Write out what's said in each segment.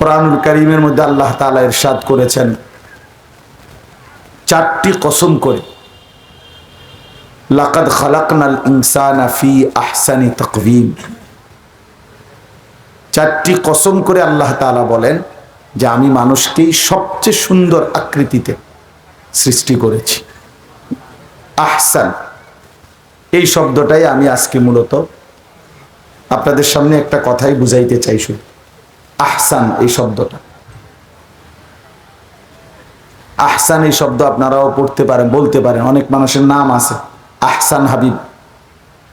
কোরআনুল কারীমের মধ্যে আল্লাহ তাআলা ইরশাদ করেছেন চারটি কসম করে, লাকাদ খালাকনাল ইনসানা ফি আহসানি তাকওয়িম। চারটি কসম করে আল্লাহ তাআলা বলেন যে আমি মানুষকেই সবচেয়ে সুন্দর আকৃতিতে সৃষ্টি করেছি। আহসান এই শব্দটাই আমি আজকে মূলত আপনাদের সামনে একটা কথাই বুঝাইতে চাই। শুধু আহসান এই শব্দটা, আহসান এই শব্দ আপনারাও পড়তে পারেন, বলতে পারেন। অনেক মানুষের নাম আছে আহসান হাবিব।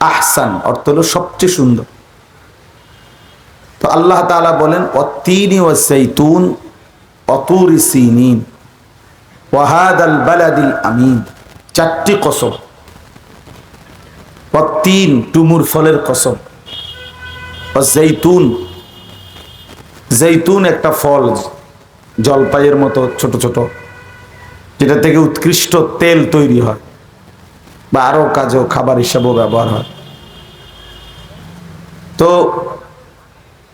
আহসান অর্থ হলো সবচেয়ে সুন্দর। তো আল্লাহ তাআলা বলেন ওয়াত্তিনি ওয়াজ্জাইতুন ওয়াতুরি সিনিন ওয়া হাদাল বালাদিল আমিন। চারটি কসম। ওয়াত্তিন টুমুর ফলের কসম, ওয়াজ্জাইতুন জৈতুন একটা ফল, জলপাইয়ের মতো ছোট ছোট, যেটা থেকে উৎকৃষ্ট তেল তৈরি হয় বা আরো কাজেও খাবার হিসাবেও ব্যবহার হয়। তো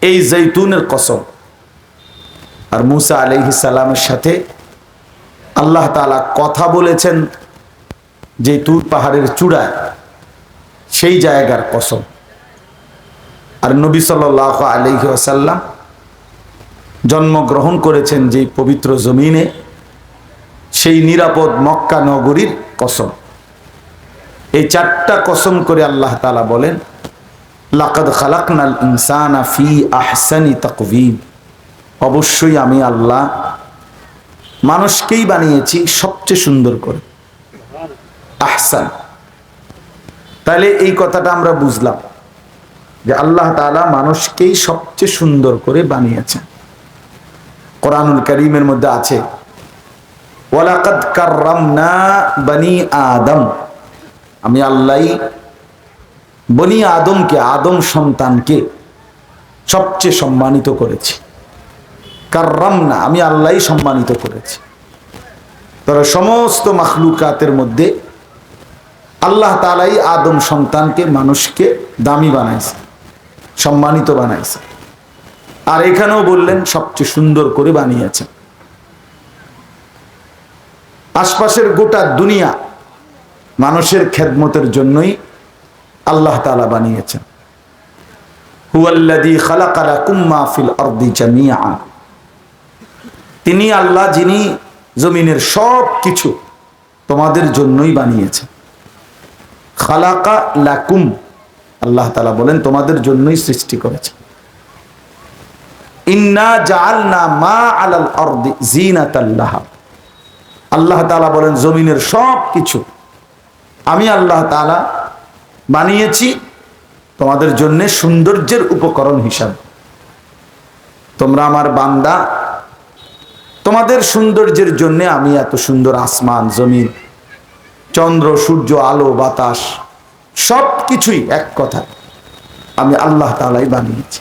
এই জৈতুনের কসম। আর মুসা আলাইহিস সালামের সাথে আল্লাহ তাআলা কথা বলেছেন যে তুর পাহাড়ের চূড়ায়, সেই জায়গার কসম। আর নবী সাল্লাল্লাহু আলাইহি ওয়াসাল্লাম জন্মগ্রহণ করেছেন যে পবিত্র জমিনে, সেই নিরাপদ মক্কা নগরীর কসম। এই চারটা কসম করে আল্লাহ তাআলা বলেন লাকাদ খালাকনাল ইনসানা ফি আহসানি তাকওয়িম। অবশ্যই আমি আল্লাহ মানুষকেই বানিয়েছি সবচেয়ে সুন্দর করে। আহসান। তাহলে এই কথাটা আমরা বুঝলাম যে আল্লাহ তাআলা মানুষকেই সবচেয়ে সুন্দর করে বানিয়েছেন। কোরআনুল কারীমের মধ্যে আছে ওয়ালাকাদ কাররামনা বনি আদম। আমি আল্লাহ বনি আদমকে, আদম সন্তানকে সবচেয়ে সম্মানিত করেছি। কাররামনা আমি আল্লাহ সম্মানিত করেছি। তবে সমস্ত মাখলুকাতের মধ্যে আল্লাহ তাআলাই আদম সন্তানকে, মানুষকে দামি বানাইছে, সম্মানিত বানাইছে। আর এখানেও বললেন সবচেয়ে সুন্দর করে বানিয়েছেন। আশপাশের গোটা দুনিয়া মানুষের খেদমতের জন্যই আল্লাহ তাআলা বানিয়েছেন। হুয়াল্লাযী খালাকা লাকুম মা ফিল আরদি জামিআ। তিনি আল্লাহ যিনি জমিনের সব কিছু তোমাদের জন্যই বানিয়েছেন। খালাকা লাকুম, আল্লাহ তাআলা বলেন তোমাদের জন্যই সৃষ্টি করেছেন। ইন্না জাআলনা মা আলাল আরদি জিনাতাল লাহা। আল্লাহ তাআলা বলেন জমিনের সব কিছু আমি আল্লাহ তাআলা বানিয়েছি তোমাদের জন্য সৌন্দর্যের উপকরণ হিসাবে। তোমরা আমার বান্দা, তোমাদের সৌন্দর্যের জন্য আমি এত সুন্দর আসমান, জমিন, চন্দ্র, সূর্য, আলো, বাতাস সব কিছুই এক কথা আমি আল্লাহ তাআলাই বানিয়েছি।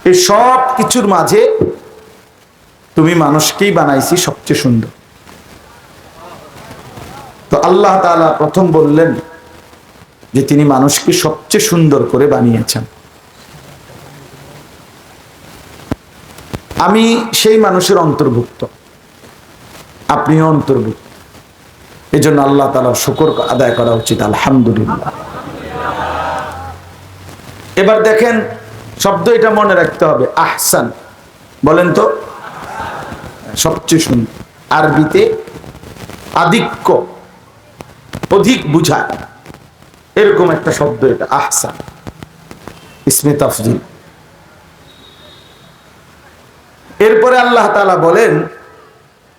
এই সব কিছুর মাঝে তুমি মানুষকেই বানাইছি সবচেয়ে সুন্দর। তো আল্লাহ তাআলা প্রথম বললেন যে তিনি মানুষকে সবচেয়ে সুন্দর করে বানিয়েছেন। আমি সেই মানুষের অন্তর্ভুক্ত, আপনিও অন্তর্ভুক্ত। এই জন্য আল্লাহ তাআলার শুকর আদায় করা উচিত। আলহামদুলিল্লাহ। এবার দেখেন শব্দ এটা মনে রাখতে হবে, আহসান। বলেন তো, সবচেয়ে সুন্দর। আরবিতে আধিক্য, অধিক বুঝায়, এরকম একটা শব্দ এটা আহসান, ইসমে তাফজিল। এরপরে আল্লাহ তাআলা বলেন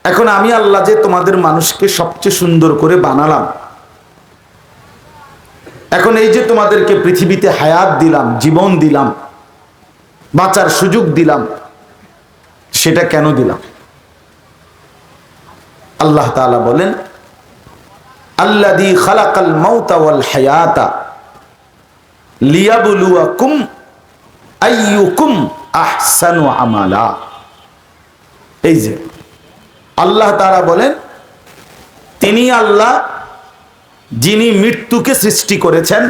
এখন আমি আল্লাহ যে তোমাদের মানুষকে সবচেয়ে সুন্দর করে বানালাম, এখন এই যে তোমাদেরকে পৃথিবীতে হায়াত দিলাম, জীবন দিলাম, বাঁচার সুযোগ দিলাম, সেটা কেন দিলাম? আল্লাহ তাআলা বলেন আল্লাযী খালাকাল মাউতা ওয়াল হায়াতা লিয়াবলুয়াকুম আইয়ুকুম আহসানু আমালা। এই যে আল্লাহ তাআলা বলেন তিনি আল্লাহ যিনি মৃত্যুকে সৃষ্টি করেছেন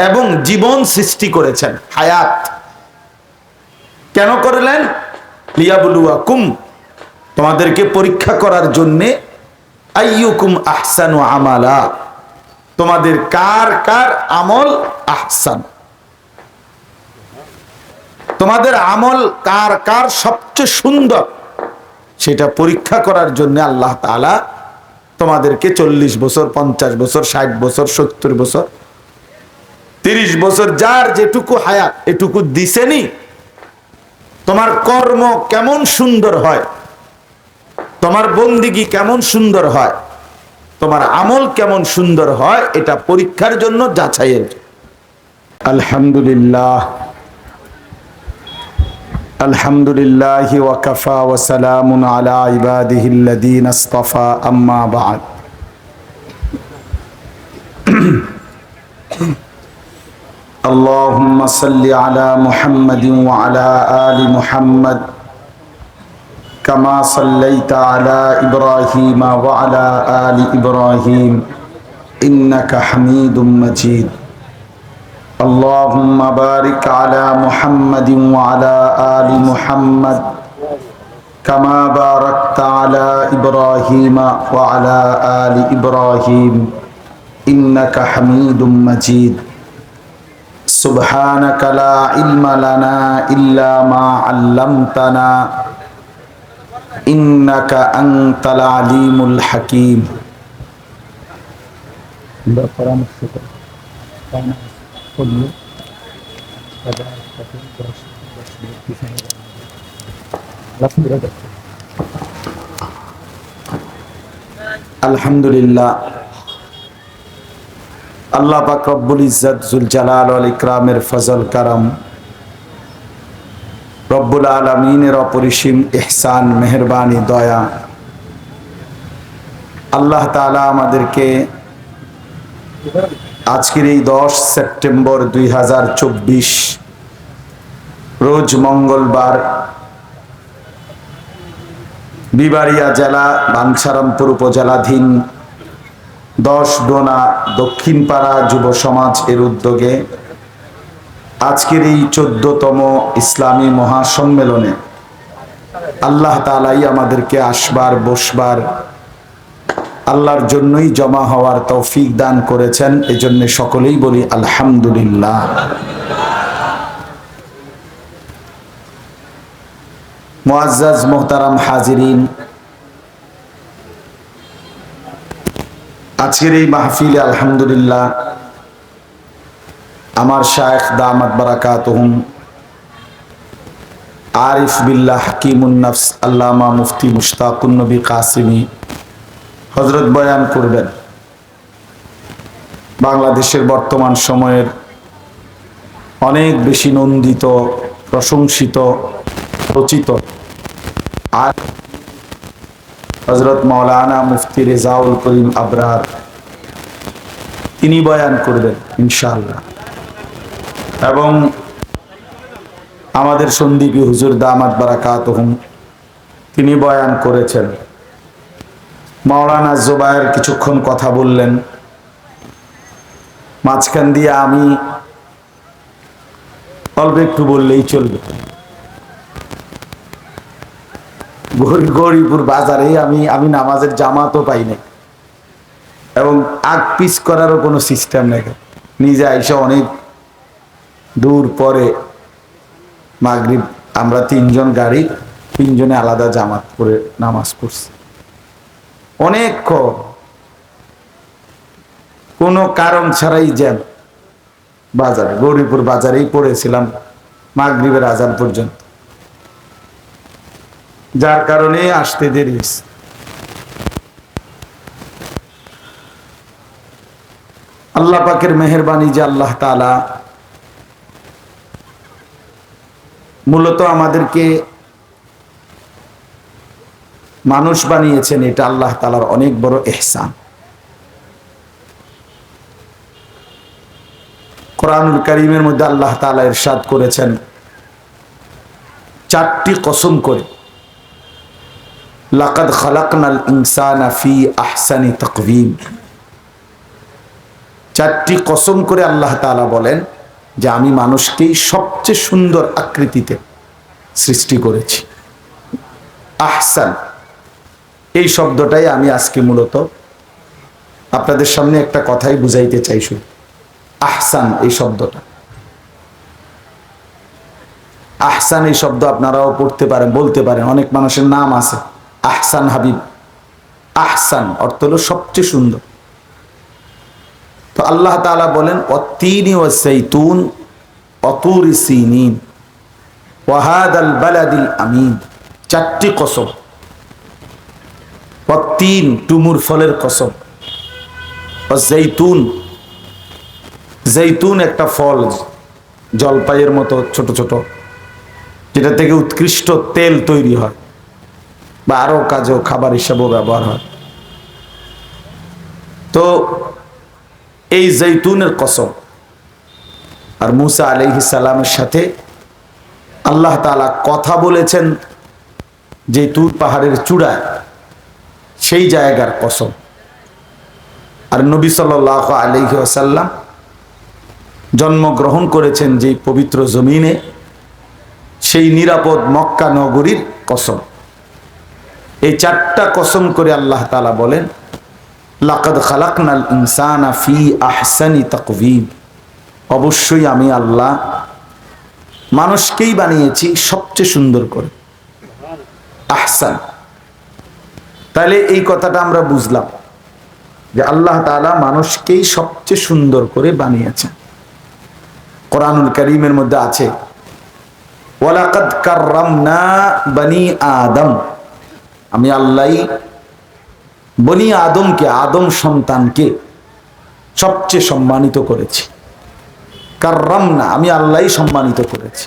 এবং জীবন সৃষ্টি করেছেন, হায়াত। কেন করলেন? লিয়াবলুয়াকুম, তোমাদেরকে পরীক্ষা করার জন্যে, আইয়ুকুম আহসানু আমালা, তোমাদের কার কার আমল আহসান, তোমাদের আমল কার কার সবচেয়ে সুন্দর, সেটা পরীক্ষা করার জন্য আল্লাহ তাআলা তোমাদেরকে 40 বছর, 50 বছর, 60 বছর, 70 বছর, 30 বছর, যার যেটুকু হায়াত এটুকু দিছেনি। তোমার কর্ম কেমন সুন্দর হয়, তোমার বন্দিগি কেমন সুন্দর হয়, তোমার আমল কেমন সুন্দর হয়, এটা পরীক্ষার জন্য, যাচাইয়ের জন্য। আলহামদুলিল্লাহ, আলহামদুলিল্লাহ ওয়া কাফা ওয়া সালামুন আলা ইবাদিহিল্লাযীনা ইসতাফা, আম্মা বা'দ। আল্লাহুম্মা সাল্লি আলা মুহাম্মাদিন ওয়া আলা আলি মুহাম্মাদ কামা সাল্লাইতা আলা ইব্রাহিম ওয়া আলা আলি ইব্রাহিম ইন্নাকা হামিদুম মাজিদ। اللهم بارك على محمد وعلى آل محمد كما باركت على إبراهيم وعلى آل إبراهيم إنك حميد مجيد. سبحانك لا علم لنا إلا ما علمتنا إنك أنت العليم الحكيم. আলহামদুলিল্লাহ, আল্লাহ পাক রব্বুল ইজ্জত জুল জালাল ওয়াল ইকরামের ফজল কারাম, রব্বুল আলামিনের অপরিসীম ইহসান, মেহেরবানি, দয়া, আল্লাহ তাআলা আমাদেরকে আজকের এই 10 সেপ্টেম্বর 2024 রোজ মঙ্গলবার বিবাড়িয়া জেলা বাঞ্ছারামপুর উপজেলাধীন 10 ডোনা দক্ষিণপাড়া যুব সমাজ এর উদ্যোগে আজকের এই 14তম ইসলামী মহাসম্মেলনে আল্লাহ তাআলাই আমাদেরকে আসবার, বসবার, আল্লাহর জন্যই জমা হওয়ার তৌফিক দান করেছেন। এজন্য সকলেই বলি আলহামদুলিল্লাহ। মুআজ্জাজ মুহতারাম হাজিরিন, আজকের এই মাহফিলে আলহামদুলিল্লাহ আমার শায়েখ দামাত বারাকাতুহুম আরিফ বিল্লাহ হাকিমুন নফস আল্লামা মুফতি মুশতাকুন নবী কাসিমি হযরত বয়ান করবেন। বাংলাদেশের বর্তমান সময়ের অনেক বেশি নন্দিত, প্রশংসিত, রচিত আর হযরত মাওলানা মুফতি রেজাউল করিম আবরার, তিনি বয়ান করবেন ইনশাআল্লাহ। এবং আমাদের সন্দীপী হুজুর দামাত বারাকাতুহুম, তিনি বয়ান করেছেন। মাওলানা জুবায়ের কিছুক্ষণ কথা বললেন, মাঝখান দিয়ে আমি অল্প একটু বললেই চলবে। গৌরীপুর বাজারে আমি নামাজের জামাতও পাই নাই, এবং আগ পিছ করারও কোনো সিস্টেম নেই। নিজে আইসা অনেক দূর পরে মাগরিব আমরা 3 জন গাড়ি, 3 জনে আলাদা জামাত করে নামাজ পড়ছি। অনেক কোনো কারণ ছাড়াই জ্যাম বাজারে, গৌরীপুর বাজারেই পড়েছিলাম মাগরিবের আজান পর্যন্ত, যার কারণে আসতে দেরি হয়েছে। আল্লাহ পাকের মেহেরবানি যে আল্লাহ তাআলা মূলত আমাদেরকে মানুষ বানিয়েছেন, এটা আল্লাহ তাআলার অনেক বড় ইহসান। কোরআনুল কারীমের মধ্যে আল্লাহ তাআলা ইরশাদ করেছেন 4টি কসম করে, লাকাদ খালাকনাল ইনসানা ফি আহসানি তাকওয়িম। 4টি কসম করে আল্লাহ তাআলা বলেন যে আমি মানুষকে সবচেয়ে সুন্দর আকৃতিতে সৃষ্টি করেছি। আহসান, এই শব্দটাই আমি আজকে মূলত আপনাদের সামনে একটা কথাই বুঝাইতে চাই। শুধু আহসান এই শব্দটা, আহসান এই শব্দ আপনারাও পড়তে পারেন, বলতে পারেন। অনেক মানুষের নাম আছে আহসান হাবিব। আহসান অর্থ হলো সবচেয়ে সুন্দর। তো আল্লাহ তাআলা বলেন ওয়াত্তিনি ওয়াজ্জাইতুন ওয়াতুরি সিনিন ওয়া হাদাল বালাদিল আমিন। চারটি কসম। ওয়াত্তিন টুমুর ফলের কসম, ওয়াজ্জাইতুন জৈতুন একটা ফল, জলপাইয়ের মতো ছোট ছোট, যেটা থেকে উৎকৃষ্ট তেল তৈরি হয় বা আরো কাজেও খাবার হিসাবেও ব্যবহার হয়। তো এই জৈতুনের কসম। আর মুসা আলাইহিস সালামের সাথে আল্লাহ তাআলা কথা বলেছেন যে তুর পাহাড়ের চূড়ায়, সেই জায়গার কসম। আর নবী সাল্লাল্লাহু আলাইহি ওয়াসাল্লাম জন্মগ্রহণ করেছেন যে পবিত্র জমিনে, সেই নিরাপদ মক্কা নগরীর কসম। এই চারটা কসম করে আল্লাহ তাআলা বলেন লাকাদ খালাকনাল ইনসানা ফি আহসানি তাকওয়িম। অবশ্যই আমি আল্লাহ মানুষকেই বানিয়েছি সবচেয়ে সুন্দর করে। আহসান, তাহলে এই কথাটা আমরা বুঝলাম যে আল্লাহ তাআলা মানুষকেই সবচেয়ে সুন্দর করে বানিয়েছেন। কোরআনুল কারীমের মধ্যে আছে ওয়ালাকাদ কাররামনা বনি আদম। আমি আল্লাহ বনি আদমকে, আদম সন্তানকে সবচেয়ে সম্মানিত করেছি। কাররামনা, আমি আল্লাহ সম্মানিত করেছি।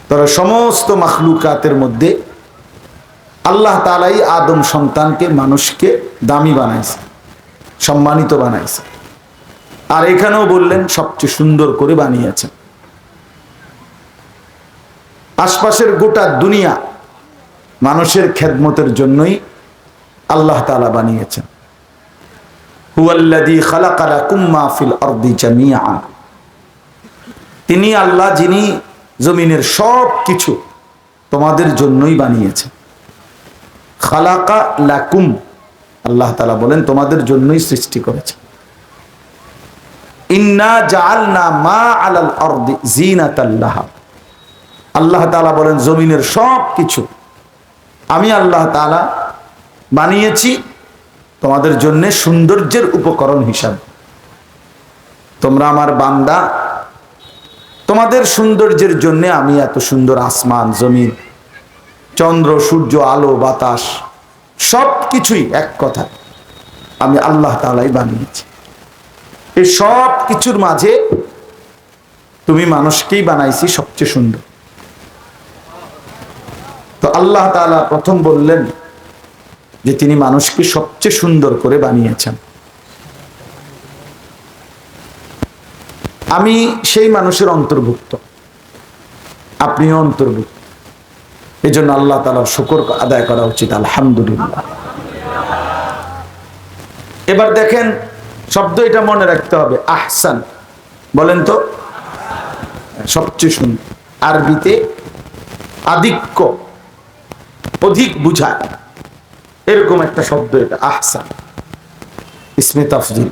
তবে সমস্ত মাখলুকাতের মধ্যে আল্লাহ তাআলাই আদম সন্তানকে, মানুষকে দামি বানাইছে, সম্মানিত বানাইছে। আর এখানেও বললেন সবচেয়ে সুন্দর করে বানিয়েছেন। আশপাশের গোটা দুনিয়া মানুষের খেদমতের জন্যই আল্লাহ তাআলা বানিয়েছেন। হুয়াল্লাযী খালাকা লাকুম মা ফিল আরদি জামিআ। তিনি আল্লাহ যিনি জমিনের সব কিছু তোমাদের জন্যই বানিয়েছেন। খালাকা লাকুম, আল্লাহ তাআলা বলেন তোমাদের জন্যই সৃষ্টি করেছেন। ইন্না জাআলনা মা আলাল আরদি জিনাতাল লাহা। আল্লাহ তাআলা বলেন জমিনের সব কিছু আমি আল্লাহ তাআলা বানিয়েছি তোমাদের জন্য সৌন্দর্যের উপকরণ হিসাবে। তোমরা আমার বান্দা, তোমাদের সৌন্দর্যের জন্য আমি এত সুন্দর আসমান, জমিন, চন্দ্র, সূর্য, আলো, বাতাস সব কিছুই এক কথা আমি আল্লাহ তাআলাই বানিয়েছি। এই সব কিছুর মাঝে তুমি মানুষকেই বানাইছি সবচেয়ে সুন্দর। তো আল্লাহ তাআলা প্রথম বললেন যে তিনি মানুষকে সবচেয়ে সুন্দর করে বানিয়েছেন। আমি সেই মানুষের অন্তর্ভুক্ত, আপনিও অন্তর্ভুক্ত। এই জন্য আল্লাহ তাআলার শুকর আদায় করা উচিত। আলহামদুলিল্লাহ। এবার দেখেন শব্দ এটা মনে রাখতে হবে, আহসান। বলেন তো, সবচেয়ে সুন্দর। আরবিতে আধিক্য, অধিক বুঝায়, এরকম একটা শব্দ এটা আহসান, ইসমে তাফজিল।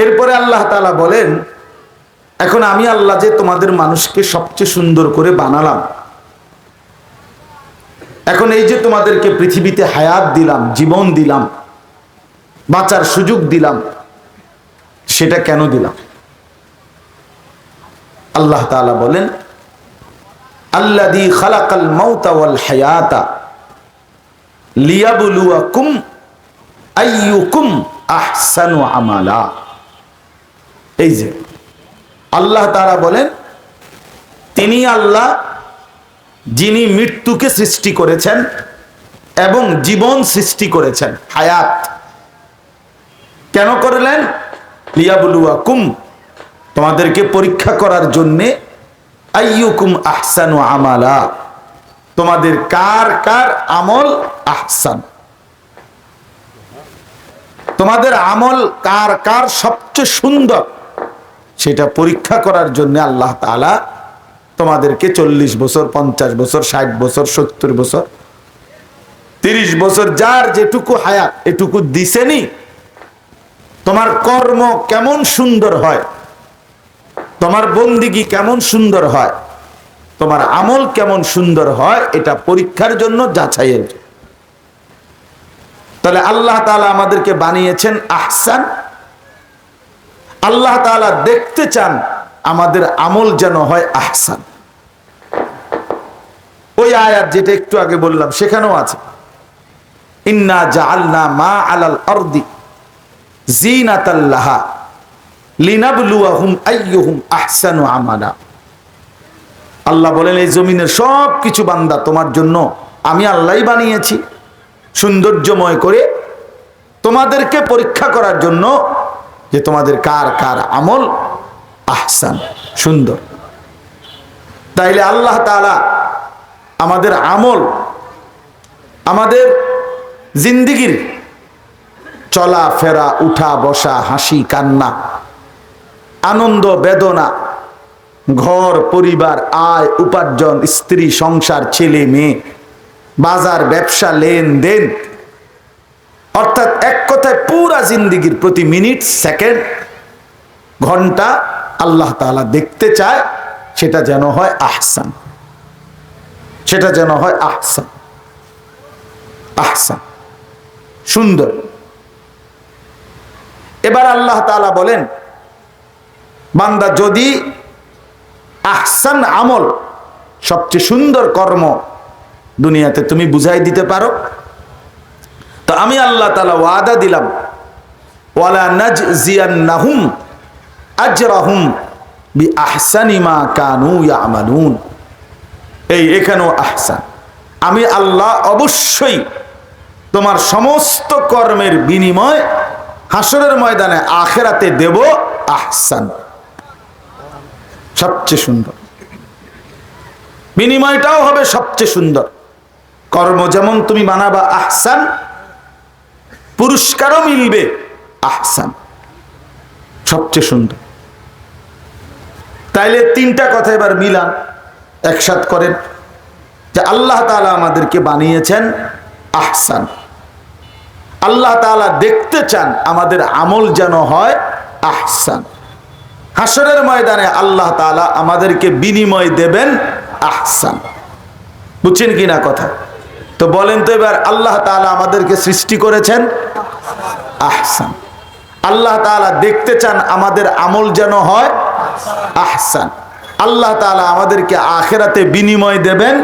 এরপরে আল্লাহ তাআলা বলেন এখন আমি আল্লাহ যে তোমাদের মানুষকে সবচেয়ে সুন্দর করে বানালাম, এখন এই যে তোমাদেরকে পৃথিবীতে হায়াত দিলাম, জীবন দিলাম, বাঁচার সুযোগ দিলাম, সেটা কেন দিলাম? আল্লাহ তাআলা বলেন আল্লাযী খালাকাল মাউতা ওয়াল হায়াতা লিয়াবলুয়াকুম আইয়ুকুম আহসানু আমালা। এই যে আল্লাহ তাআলা বলেন তিনি আল্লাহ যিনি মৃত্যুকে সৃষ্টি করেছেন এবং জীবন সৃষ্টি করেছেন, হায়াত। কেন করলেন? লিয়াবলুয়াকুম, তোমাদেরকে পরীক্ষা করার জন্যে। আইয়ুকুম আহসানু আমালা, তোমাদের কার কার আমল আহসান, তোমাদের আমল কার কার সবচেয়ে সুন্দর, সেটা পরীক্ষা করার জন্য আল্লাহ তাআলা তোমাদেরকে 40 বছর, 50 বছর, 60 বছর, 70 বছর, 30 বছর, যার যেটুকু হায়াত এটুকু দিছেনি। তোমার কর্ম কেমন সুন্দর হয়, তোমার বন্দিগি কেমন সুন্দর হয়, তোমার আমল কেমন সুন্দর হয়, এটা পরীক্ষার জন্য, যাচাইয়ের জন্য। তাহলে আল্লাহ তাআলা আমাদেরকে বানিয়েছেন আহসান। আল্লাহ তাআলা দেখতে চান আমাদের আমল যেন হয় আহসান। ওই আয়াত যেটা একটু আগে বললাম সেখানেও আছে, ইন্না জাআলনা মা আলাল আরদি জিনাতাল লাহা লিনাবলুয়াহুম আইয়ুহুম আহসানু আমালা। আল্লাহ বলেন এই জমিনের সব কিছু বান্দা তোমার জন্য আমি আল্লাহই বানিয়েছি সৌন্দর্যময় করে, তোমাদেরকে পরীক্ষা করার জন্য যে তোমাদের কার কার আমল আহসান, সুন্দর। তাইলে আল্লাহ তাআলা আমাদের আমল, আমাদের জিন্দেগির চলা ফেরা, উঠা বসা, হাসি কান্না, আনন্দ বেদনা, ঘর পরিবার, আয় উপার্জন, স্ত্রী সংসার, ছেলে মেয়ে, বাজার ব্যবসা, লেনদেন, অর্থাৎ এক কথায় পুরা জিন্দেগির প্রতি মিনিট, সেকেন্ড, ঘন্টা আল্লাহ তাআলা দেখতে চায় সেটা যেন হয় আহসান, সেটা যেন হয় আহসান, আহসান, সুন্দর। এবার আল্লাহ তাআলা বলেন, বান্দা যদি আহসান আমল, সবচেয়ে সুন্দর কর্ম দুনিয়াতে তুমি বুঝাই দিতে পারো, তো আমি আল্লাহ তাআলা ওয়াদা দিলাম, ওয়ালা নাজজিয়ান্নাহুম আজরাহুম বিআহসানি মা কানু ইয়ামালুন। এখানেও আহসান, আমি আল্লাহ অবশ্যই তোমার সমস্ত কর্মের বিনিময় হাসরের ময়দানে আখিরাতে দেব আহসান, সবচেয়ে সুন্দর। বিনিময়টাও হবে সবচেয়ে সুন্দর। কর্ম যেমন তুমি বানাবা আহসান, পুরস্কারও মিলবে আহসান, সবচেয়ে সুন্দর। তাইলে তিনটা কথা এবার মিলান, একসাথ করেন যে আল্লাহ তাআলা আমাদেরকে বানিয়েছেন আহসান। আল্লাহ তাআলা দেখতে চান আমাদের আমল যেন হয় আহসান। হাসরের ময়দানে আল্লাহ তাআলা আমাদেরকে বিনিময় দেবেন আহসান। বুঝছেন কিনা কথা? তো বলেন তো এবার, আল্লাহ তাআলা আমাদেরকে সৃষ্টি করেছেন আহসান, আল্লাহ তাআলা দেখতে চান আমাদের আমল যেন হয় আহসান, আল্লাহ তাআলা আমাদেরকে আখিরাতে বিনিময় দেবেন